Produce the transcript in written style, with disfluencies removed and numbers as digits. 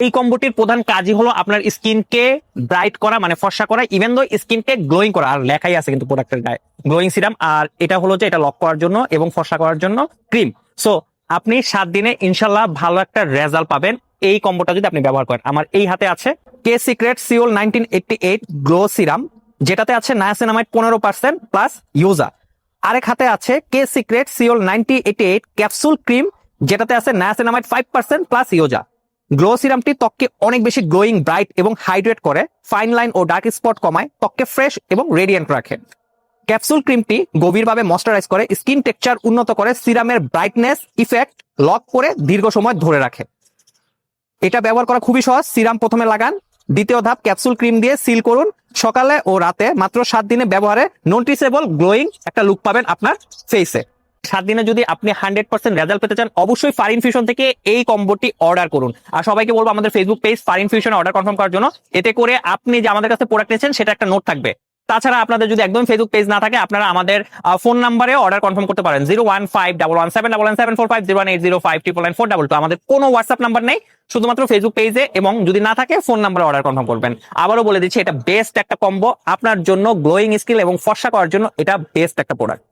এই কম্বোটির প্রধান কাজই হলো আপনার স্কিনকে ব্রাইট করা, মানে ফর্সা করা, ইভেন দো স্কিনকে গ্লোয়িং করা। আর লেখাই আছে কিন্তু প্রোডাক্টের গায়ে গ্লোয়িং সিরাম। আর এটা হলো যে এটা লক করার জন্য এবং ফর্সা করার জন্য ক্রিম। সো আপনি 7 দিনে ইনশাল্লাহ ভালো একটা রেজাল্ট পাবেন এই কম্বোটা যদি আপনি ব্যবহার করেন। আমার এই হাতে আছে কে সিক্রেট সিওল 1988 গ্লো সিরাম, যেটাতে আছে নায়াসিনামাইড 15% প্লাস ইউজা। আরেক হাতে আছে কে সিক্রেট সিওল 9088 ক্যাপসুল ক্রিম, যেটাতে আছে নায়াসিনামাইড 5% প্লাস ইউজা। গ্লো সিরামটি ত্বককে অনেক বেশি গ্লোয়িং, ব্রাইট এবং হাইড্রেট করে, ফাইন লাইন ও ডার্ক স্পট কমায়, ত্বককে ফ্রেশ এবং রেডিয়েন্ট রাখে। ক্যাপসুল ক্রিমটি গভীরভাবে ময়েশ্চারাইজ করে, স্কিন টেক্সচার উন্নত করে, সিরামের ব্রাইটনেস ইফেক্ট লক করে দীর্ঘ সময় ধরে রাখে। এটা ব্যবহার করা খুবই সহজ। সিরাম প্রথমে লাগান, দ্বিতীয় ধাপ ক্যাপসুল ক্রিম দিয়ে সিল করুন। সকালে ও রাতে মাত্র 7 দিনে ব্যবহারে নোটিসেবল গ্লোয়িং একটা লুক পাবেন আপনার ফেসে। 7 দিনে যদি আপনি 100% রেজাল্ট পেতে চান, অবশ্যই ফার ইনফিউশন থেকে এই কম্বোটি অর্ডার করুন। আর সবাইকে বলবো আমাদের ফেসবুক পেজ ফার ইনফিউশনে অর্ডার কনফার্ম করার জন্য। এতে করে আপনি যে আমাদের কাছে প্রোডাক্ট নিয়েছেন সেটা একটা নোট থাকবে। তাছাড়া আপনাদের যদি একদম ফেসবুক পেজ না থাকে, আপনারা আমাদের ফোন নাম্বারে অর্ডার কনফার্ম করতে পারেন 01511171175 01805999422। আমাদের কোনো হোয়াটসঅ্যাপ নাম্বার নেই, শুধুমাত্র ফেসবুক পেজে, এবং যদি না থাকে ফোন নাম্বারে অর্ডার কনফার্ম করবেন। আবারও বলে দিচ্ছি, এটা বেস্ট একটা কম্বো আপনার জন্য, গ্লোয়িং স্কিল এবং ফর্সা করার জন্য এটা বেস্ট একটা প্রোডাক্ট।